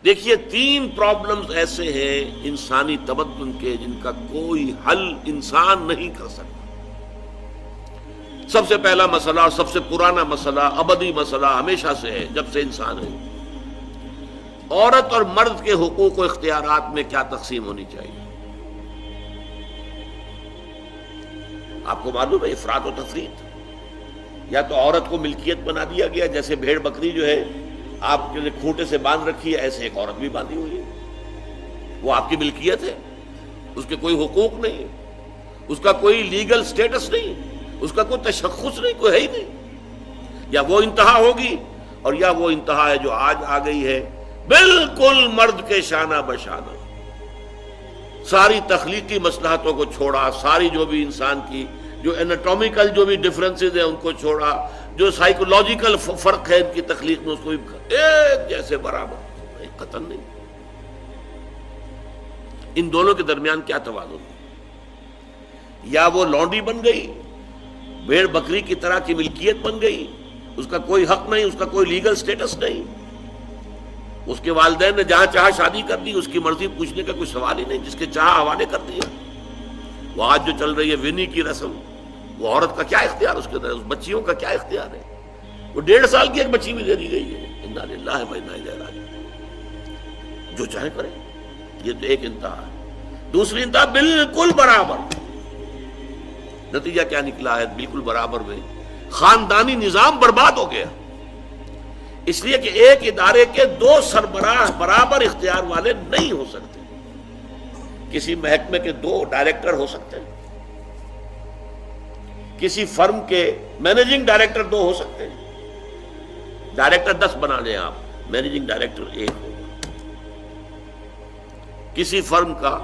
دیکھیے 3 پرابلمز ایسے ہیں انسانی تمدن کے جن کا کوئی حل انسان نہیں کر سکتا۔ سب سے پہلا مسئلہ اور سب سے پرانا مسئلہ، ابدی مسئلہ ہمیشہ سے ہے جب سے انسان ہے، عورت اور مرد کے حقوق و اختیارات میں کیا تقسیم ہونی چاہیے۔ آپ کو معلوم ہے افراط و تفریط، یا تو عورت کو ملکیت بنا دیا گیا، جیسے بھیڑ بکری جو ہے آپ کے کھوٹے سے باندھ رکھی ہے، ایسے ایک عورت بھی باندھی ہوئی ہے، وہ آپ کی ملکیت ہے، اس کے کوئی حقوق نہیں، اس کا کوئی لیگل سٹیٹس نہیں، اس کا کوئی تشخص نہیں، کوئی ہے ہی نہیں۔ یا وہ انتہا ہوگی اور یا وہ انتہا ہے جو آج آ گئی ہے، بالکل مرد کے شانہ بشانہ، ساری تخلیقی مصلحتوں کو چھوڑا، ساری جو بھی انسان کی جو انیٹومیکل جو بھی ڈفرنسز ہیں ان کو چھوڑا، جو سائیکولوجیکل فرق ہے ان کی تخلیق میں اس کو بھی ایک جیسے برابر، قطعاً نہیں۔ ان دونوں کے درمیان کیا توازن؟ یا وہ لونڈی بن گئی، بھیڑ بکری کی طرح کی ملکیت بن گئی، اس کا کوئی حق نہیں، اس کا کوئی لیگل سٹیٹس نہیں، اس کے والدین نے جہاں چاہا شادی کر دی، اس کی مرضی پوچھنے کا کوئی سوال ہی نہیں، جس کے چاہا حوالے کر دیا۔ وہ آج جو چل رہی ہے ونی کی رسم، وہ عورت کا کیا اختیار اس کے اندر، اس بچیوں کا کیا اختیار ہے؟ وہ 1.5 سال کی ایک بچی بھی دے دی گئی ہے، انا للہ و انا الیہ راجعون، جو چاہے کرے۔ یہ تو ایک انتہا ہے۔ دوسری انتہا بالکل برابر، نتیجہ کیا نکلا ہے؟ بالکل برابر میں خاندانی نظام برباد ہو گیا، اس لیے کہ ایک ادارے کے 2 سربراہ برابر اختیار والے نہیں ہو سکتے۔ کسی محکمے کے 2 ڈائریکٹر ہو سکتے ہیں، کسی فرم کے مینیجنگ ڈائریکٹر 2 ہو سکتے ہیں، ڈائریکٹر 10 بنا لیں آپ، مینیجنگ ڈائریکٹر 1 ہوگا، کسی فرم کا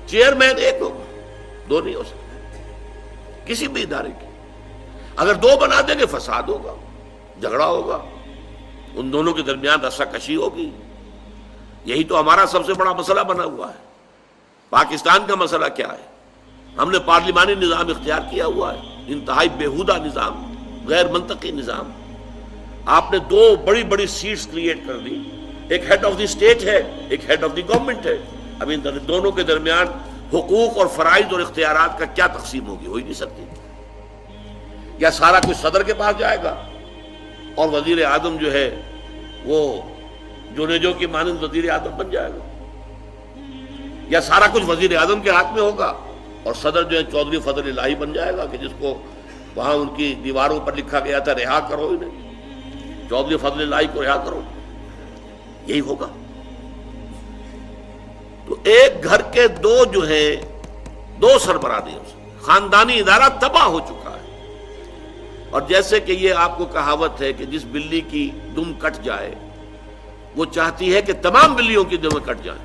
چیئرمین 1 ہوگا، 2 نہیں ہو سکتے کسی بھی ادارے کی۔ اگر 2 بنا دیں گے فساد ہوگا، جھگڑا ہوگا، ان دونوں کے درمیان رسا کشی ہوگی۔ یہی تو ہمارا سب سے بڑا مسئلہ بنا ہوا ہے۔ پاکستان کا مسئلہ کیا ہے؟ ہم نے پارلیمانی نظام اختیار کیا ہوا ہے، انتہائی بیہودہ نظام، غیر منطقی نظام۔ آپ نے 2 بڑی بڑی سیٹس کریٹ کر دی، ایک ہیڈ آف دی اسٹیٹ ہے، ایک ہیڈ آف دی گورنمنٹ ہے۔ اب ان دونوں کے درمیان حقوق اور فرائض اور اختیارات کا کیا تقسیم ہوگی؟ ہو ہی نہیں سکتی۔ یا سارا کچھ صدر کے پاس جائے گا اور وزیر اعظم جو ہے وہ جونیجو کی مانند وزیر اعظم بن جائے گا، یا سارا کچھ وزیر اعظم کے ہاتھ میں ہوگا اور صدر جو ہے چودھری فضل الہی بن جائے گا، کہ جس کو وہاں ان کی دیواروں پر لکھا گیا تھا رہا کرو انہیں، چودھری فضل الہی کو رہا کرو، یہی ہوگا۔ تو ایک گھر کے 2 جو ہیں 2 سربراہ نہیں ہو سکتے، خاندانی ادارہ تباہ ہو چکا ہے۔ اور جیسے کہ یہ آپ کو کہاوت ہے کہ جس بلی کی دم کٹ جائے وہ چاہتی ہے کہ تمام بلیوں کی دمیں کٹ جائیں۔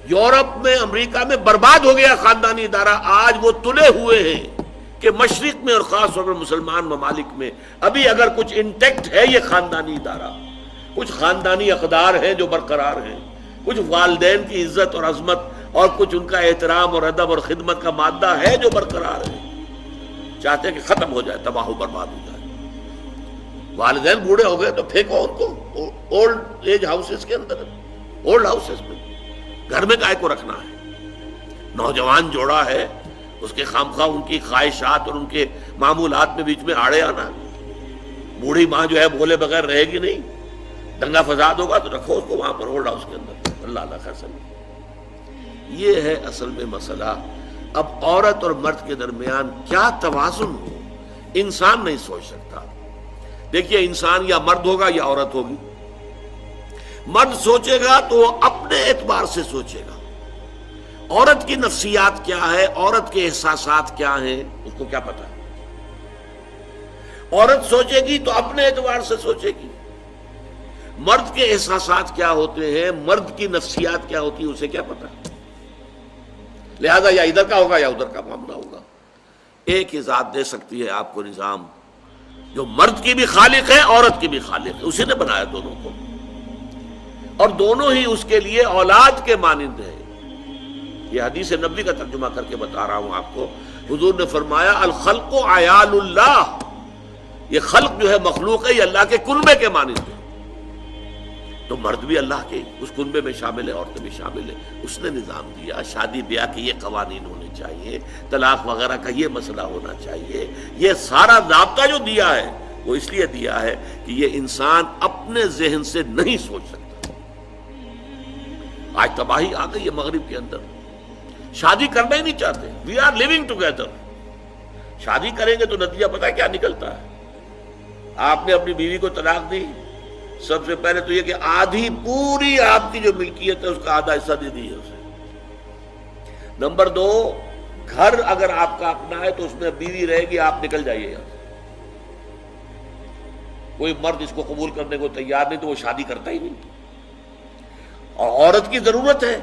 یورپ میں، امریکہ میں برباد ہو گیا خاندانی ادارہ، آج وہ تلے ہوئے ہیں کہ مشرق میں اور خاص طور پر مسلمان ممالک میں ابھی اگر کچھ انٹیکٹ ہے یہ خاندانی ادارہ، کچھ خاندانی اقدار ہیں جو برقرار ہیں، کچھ والدین کی عزت اور عظمت اور کچھ ان کا احترام اور ادب اور خدمت کا مادہ ہے جو برقرار ہے۔ چاہتے ہیں کہ ختم ہو جائے، تباہ و برباد ہو جائے۔ والدین بوڑھے ہو گئے تو پھینکو ان کو اولڈ ایج ہاؤسز کے اندر، اولڈ ہاؤسز میں، گھر میں کائے کو رکھنا ہے؟ نوجوان جوڑا ہے، اس کے خامخواہ ان کی خواہشات اور ان کے معمولات میں بیچ میں آڑے آنا۔ بوڑھی ماں جو ہے بولے بغیر رہے گی نہیں، دنگا فساد ہوگا تو رکھو اس کو وہاں پر اولڈ ہاؤس کے اندر۔ اللہ اللہ خیر سمجھ۔ یہ ہے اصل میں مسئلہ۔ اب عورت اور مرد کے درمیان کیا توازن ہو، انسان نہیں سوچ سکتا۔ دیکھیے انسان یا مرد ہوگا یا عورت ہوگی۔ مرد سوچے گا تو وہ اپنے اعتبار سے سوچے گا، عورت کی نفسیات کیا ہے، عورت کے احساسات کیا ہیں، اس کو کیا پتا ہے۔ عورت سوچے گی تو اپنے اعتبار سے سوچے گی، مرد کے احساسات کیا ہوتے ہیں، مرد کی نفسیات کیا ہوتی ہے، اسے کیا پتا ہے۔ لہذا یا ادھر کا ہوگا یا ادھر کا معاملہ ہوگا۔ ایک ہی ذات دے سکتی ہے آپ کو نظام، جو مرد کی بھی خالق ہے عورت کی بھی خالق ہے، اسی نے بنایا دونوں کو، اور دونوں ہی اس کے لیے اولاد کے مانند ہیں۔ یہ حدیث نبوی کا ترجمہ کر کے بتا رہا ہوں آپ کو۔ حضور نے فرمایا الخلق عیال اللہ، یہ خلق جو ہے مخلوق ہے، یہ اللہ کے کلبے کے مانند ہے۔ تو مرد بھی اللہ کے اس کنبے میں شامل ہے، عورتیں بھی شامل ہیں. اس نے نظام دیا، شادی بیاہ کے یہ قوانین ہونے چاہیے، طلاق وغیرہ کا یہ مسئلہ ہونا چاہیے. یہ سارا ضابطہ جو دیا ہے وہ اس لیے دیا ہے کہ یہ انسان اپنے ذہن سے نہیں سوچ سکتا. آج تباہی آ گئی ہے مغرب کے اندر، شادی کرنا ہی نہیں چاہتے. We are living together. شادی کریں گے تو نتیجہ پتہ کیا نکلتا ہے؟ آپ نے اپنی بیوی کو طلاق دی، سب سے پہلے تو یہ کہ آدھی پوری آپ کی جو ملکیت ہے اس کا آدھا حصہ دے دیے اسے. نمبر 2، گھر اگر آپ کا اپنا ہے تو اس میں بیوی رہے گی، آپ نکل جائیے یہاں سے. کوئی مرد اس کو قبول کرنے کو تیار نہیں تو وہ شادی کرتا ہی نہیں. اور عورت کی ضرورت ہے،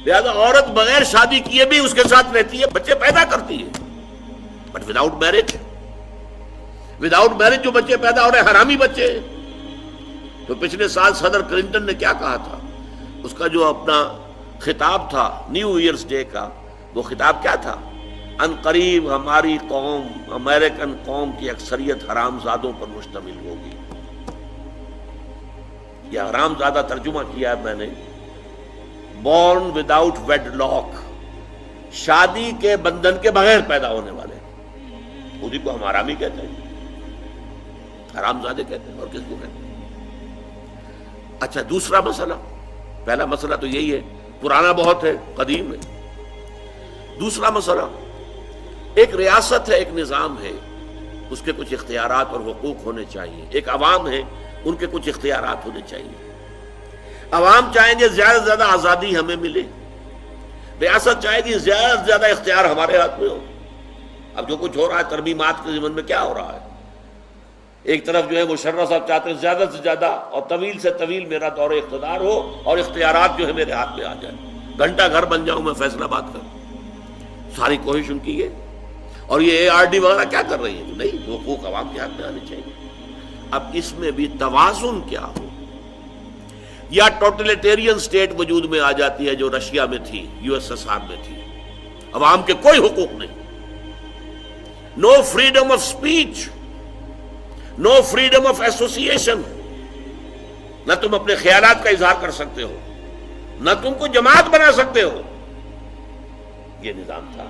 لہذا عورت بغیر شادی کیے بھی اس کے ساتھ رہتی ہے، بچے پیدا کرتی ہے. بٹ وداؤٹ میرج، جو بچے پیدا ہو رہے ہیں حرامی بچے. تو پچھلے سال صدر کلنٹن نے کیا کہا تھا؟ اس کا جو اپنا خطاب تھا نیو ایئرز ڈے کا، وہ خطاب کیا تھا؟ ان قریب ہماری قوم، امریکن قوم کی اکثریت حرام زادوں پر مشتمل ہوگی. یہ حرام زادہ ترجمہ کیا ہے میں نے، بورن وداؤٹ ویڈ لاک، شادی کے بندھن کے بغیر پیدا ہونے والے. اسی کو ہم حرامی کہتے ہیں، حرام زادے کہتے ہیں، اور کس کو کہتے ہیں؟ اچھا، دوسرا مسئلہ، پہلا مسئلہ تو یہی ہے، پرانا بہت ہے، قدیم ہے. دوسرا مسئلہ، ایک ریاست ہے، ایک نظام ہے، اس کے کچھ اختیارات اور حقوق ہونے چاہیے. ایک عوام ہے، ان کے کچھ اختیارات ہونے چاہیے. عوام چاہیں گے زیادہ سے زیادہ آزادی ہمیں ملے، ریاست چاہے گی زیادہ سے زیادہ اختیار ہمارے ہاتھ میں ہو. اب جو کچھ ہو رہا ہے ترمیمات کے ضمن میں، کیا ہو رہا ہے؟ ایک طرف جو ہے مشرف صاحب چاہتے ہیں زیادہ سے زیادہ اور طویل سے طویل میرا دور اقتدار ہو اور اختیارات جو ہے میرے ہاتھ میں آ جائیں، گھنٹہ گھر بن جاؤں میں فیصلہ بات کروں. ساری کوشش ان کی ہے. اور یہ ARD وغیرہ کیا کر رہی ہے؟ نہیں، حقوق عوام کے ہاتھ میں آنے چاہیے. اب اس میں بھی توازن کیا ہو؟ یا ٹوٹلیٹیرین سٹیٹ وجود میں آ جاتی ہے جو رشیا میں تھی، USSR میں تھی، عوام کے کوئی حقوق نہیں، no freedom of speech, no freedom of association. نہ تم اپنے خیالات کا اظہار کر سکتے ہو، نہ تم کو جماعت بنا سکتے ہو. یہ نظام تھا.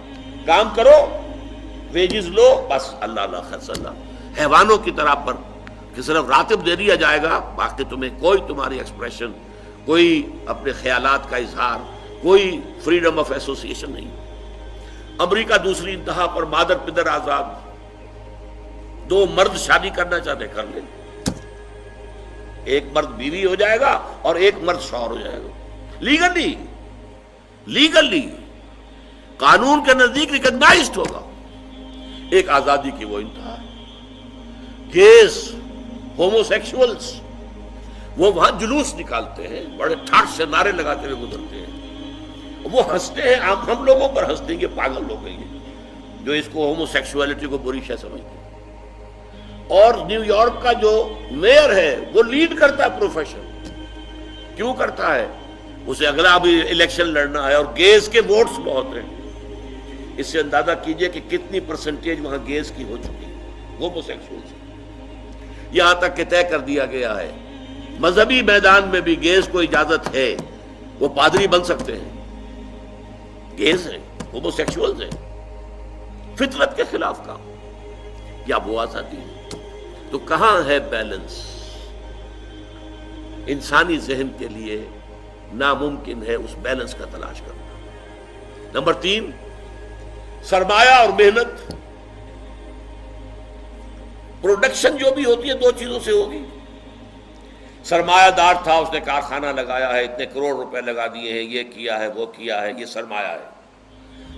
کام کرو، ویجز لو، بس اللہ اللہ خرص اللہ. حیوانوں کی طرح پر کہ صرف راتب دے دیا جائے گا، باقی تمہیں کوئی تمہاری ایکسپریشن، کوئی اپنے خیالات کا اظہار، کوئی فریڈم آف ایسوسیشن نہیں. امریکہ دوسری انتہا پر، مادر پدر آزاد. 2 مرد شادی کرنا چاہتے کر لیں، ایک مرد بیوی ہو جائے گا اور ایک مرد شوہر ہو جائے گا. لیگلی قانون کے نزدیک ریکگنائزڈ ہوگا. ایک آزادی کی وہ انتہا ہے. گیز، ہومو سیکشولز، وہ وہاں جلوس نکالتے ہیں، بڑے ٹھاٹ سے نعرے لگاتے ہوئے گزرتے ہیں. وہ ہنستے ہیں، ہم لوگوں پر ہنستے ہیں، یہ پاگل لوگ ہیں جو اس کو ہومو سیکشولیٹی کو بری شے سمجھتے ہیں. اور نیو یارک کا جو میئر ہے وہ لیڈ کرتا ہے پروفیشن. کیوں کرتا ہے؟ اسے اگلا بھی الیکشن لڑنا ہے اور گیز کے ووٹس بہت ہیں. اس سے اندازہ کیجئے کہ کتنی پرسنٹیج وہاں گیز کی ہو چکی ہے، ہومو سیکشولز. یہاں تک کہ طے کر دیا گیا ہے مذہبی میدان میں بھی گیز کو اجازت ہے، وہ پادری بن سکتے ہیں. گیز ہیں، ہومو سیکشولز ہیں. فطرت کے خلاف کام یا وہ آزادی ہے؟ تو کہاں ہے بیلنس؟ انسانی ذہن کے لیے ناممکن ہے اس بیلنس کا تلاش کرنا. نمبر 3، سرمایہ اور محنت. پروڈکشن جو بھی ہوتی ہے 2 چیزوں سے ہوگی. سرمایہ دار تھا، اس نے کارخانہ لگایا ہے، اتنے کروڑ روپے لگا دیے ہیں، یہ کیا ہے، وہ کیا ہے، یہ سرمایہ ہے.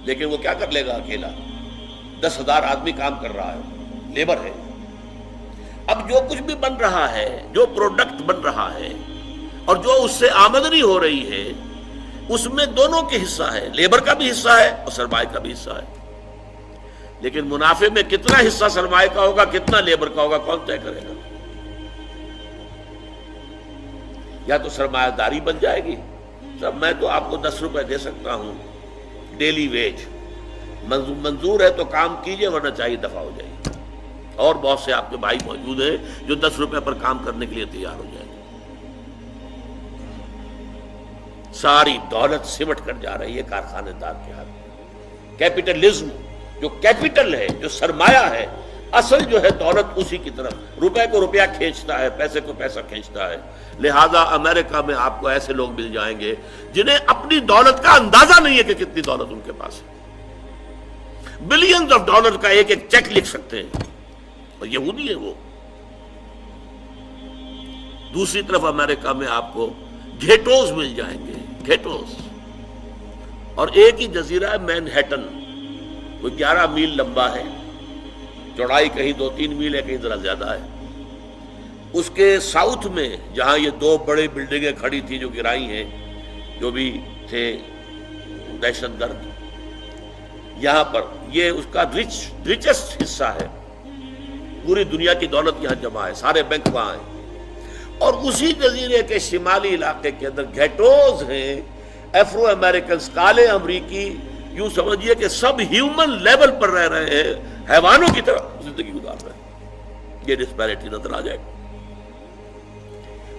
لیکن وہ کیا کر لے گا اکیلا؟ 10,000 آدمی کام کر رہا ہے، لیبر ہے. اب جو کچھ بھی بن رہا ہے، جو پروڈکٹ بن رہا ہے اور جو اس سے آمدنی ہو رہی ہے، اس میں دونوں کے حصہ ہے، لیبر کا بھی حصہ ہے اور سرمایہ کا بھی حصہ ہے. لیکن منافع میں کتنا حصہ سرمایہ کا ہوگا، کتنا لیبر کا ہوگا، کون طے کرے گا؟ یا تو سرمایہ داری بن جائے گی، سب میں تو آپ کو 10 روپے دے سکتا ہوں ڈیلی ویج، منظور ہے تو کام کیجئے ورنہ چاہیے دفع ہو جائے. اور بہت سے آپ کے بھائی موجود ہیں جو 10 روپے پر کام کرنے کے لیے تیار ہو جائیں گے. ساری دولت سمٹ کر جا رہی ہے کارخانے دار کے ہاتھ میں۔ کیپٹلزم جو کیپٹل ہے، جو سرمایہ ہے، اصل جو ہے دولت اسی کی طرف، روپے کو روپیہ کھینچتا ہے، پیسے کو پیسہ کھینچتا ہے۔ لہذا امریکہ میں آپ کو ایسے لوگ مل جائیں گے جنہیں اپنی دولت کا اندازہ نہیں ہے کہ کتنی دولت ان کے پاس ہے، بلینز آف ڈالر کا ایک ایک چیک لکھ سکتے ہیں، اور یہودی ہے وہ۔ دوسری طرف امریکہ میں آپ کو گھیٹوز مل جائیں گے، گھیٹوز، اور ایک ہی جزیرہ ہے مینہٹن، کوئی 11 میل لمبا ہے، چوڑائی کہیں 2-3 میل ہے، کہیں ذرا زیادہ ہے۔ اس کے ساؤتھ میں جہاں یہ 2 بڑے بلڈنگیں کھڑی تھی جو گرائی ہیں، جو بھی تھے دہشت گرد، یہاں پر یہ اس کا ریچسٹ حصہ ہے، پوری دنیا کی دولت یہاں جمع ہے، سارے بینک وہاں ہیں۔ اور اسی جزیرے کے شمالی علاقے کے اندر گھیٹوز ہیں، افرو امریکنز، کالے امریکی، یوں سمجھیے کہ سب ہیومن لیول پر رہ رہے ہیں، حیوانوں کی طرح زندگی گزار رہے ہیں۔ یہ ڈسپیرٹی نظر آ جائے گا۔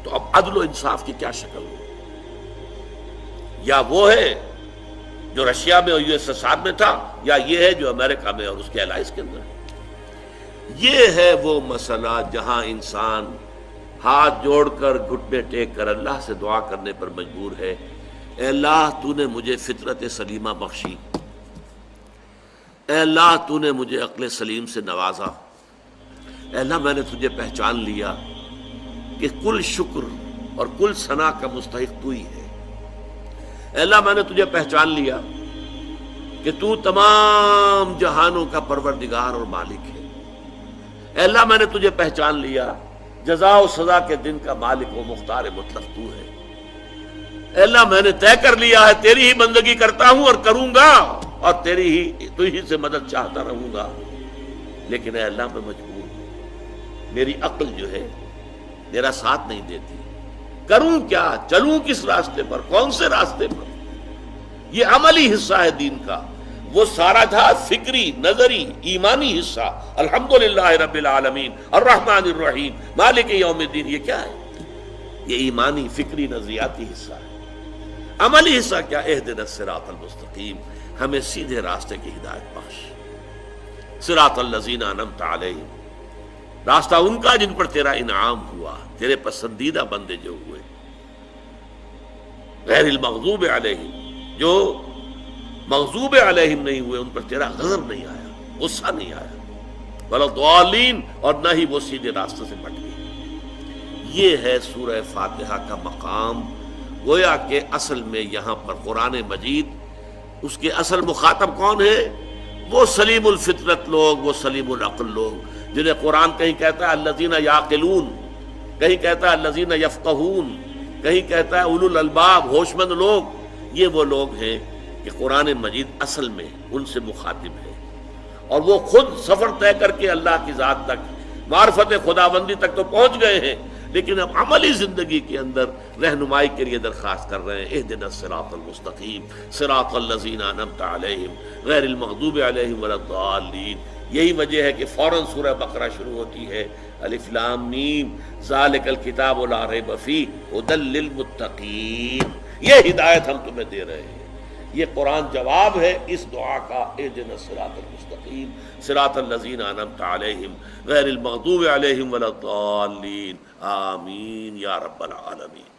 تو اب عدل و انصاف کی کیا شکل ہو؟ یا وہ ہے جو رشیا میں اور USSR میں تھا، یا یہ ہے جو امریکہ میں اور اس کے الائز کے اندر ہے۔ یہ ہے وہ مسئلہ جہاں انسان ہاتھ جوڑ کر، گھٹنے ٹیک کر اللہ سے دعا کرنے پر مجبور ہے، اے اللہ تو نے مجھے فطرت سلیمہ بخشی، اے اللہ تو نے مجھے عقل سلیم سے نوازا، اے اللہ میں نے تجھے پہچان لیا کہ کل شکر اور کل ثنا کا مستحق تو ہی ہے، اے اللہ میں نے تجھے پہچان لیا کہ تو تمام جہانوں کا پروردگار اور مالک ہے، اے اللہ میں نے تجھے پہچان لیا جزا و سزا کے دن کا مالک و مختار مطلق تو ہے، اے اللہ میں نے طے کر لیا ہے تیری ہی بندگی کرتا ہوں اور کروں گا، اور تو ہی سے مدد چاہتا رہوں گا، لیکن اے اللہ میں مجبور ہوں، میری عقل جو ہے میرا ساتھ نہیں دیتی، کروں کیا، چلوں کس راستے پر، کون سے راستے پر؟ یہ عملی حصہ ہے دین کا، وہ سارا تھا فکری، نظری، ایمانی حصہ، الحمدللہ رب العالمین الرحمن الرحیم مالک یوم الدین، یہ کیا ہے؟ یہ ایمانی، فکری، نظریاتی حصہ ہے۔ عملی حصہ کیا؟ اہدنا الصراط المستقیم، ہمیں سیدھے راستے کی ہدایت بخش، صراط الذین انعمت علیہم، راستہ ان کا جن پر تیرا انعام ہوا، تیرے پسندیدہ بندے جو ہوئے، غیر المغضوب علیہم، جو مغضوب علیہم نہیں ہوئے، ان پر تیرا غضب نہیں آیا، غصہ نہیں آیا، ولا الضالین، اور نہ ہی وہ سیدھے راستے سے بٹ گئے۔ یہ ہے سورہ فاتحہ کا مقام۔ گویا کہ اصل میں یہاں پر قرآن مجید، اس کے اصل مخاطب کون ہے؟ وہ سلیم الفطرت لوگ، وہ سلیم العقل لوگ، جنہیں قرآن کہیں کہتا ہے الذین یعقلون، کہیں کہتا ہے الذین یفقہون، کہیں کہتا ہے اولو الالباب، ہوش مند لوگ۔ یہ وہ لوگ ہیں کہ قرآن مجید اصل میں ان سے مخاطب ہے، اور وہ خود سفر طے کر کے اللہ کی ذات تک، معرفت خداوندی تک تو پہنچ گئے ہیں، لیکن اب عملی زندگی کے اندر رہنمائی کے لیے درخواست کر رہے ہیں، اہدنا الصراط المستقیم صراط الذین انعمت علیہم غیر المغضوب علیہم ولا الضالین۔ یہی وجہ ہے کہ فوراً سورہ بقرہ شروع ہوتی ہے، الف لام میم ذالک الکتاب لا ریب فیہ ھدی للمتقین، یہ ہدایت ہم تمہیں دے رہے ہیں۔ یہ قرآن جواب ہے اس دعا کا، اہدنا الصراط المستقیم صراط الذین انعمت علیہم غیر المغضوب علیہم ولا الضالین، آمین یا رب العالمین۔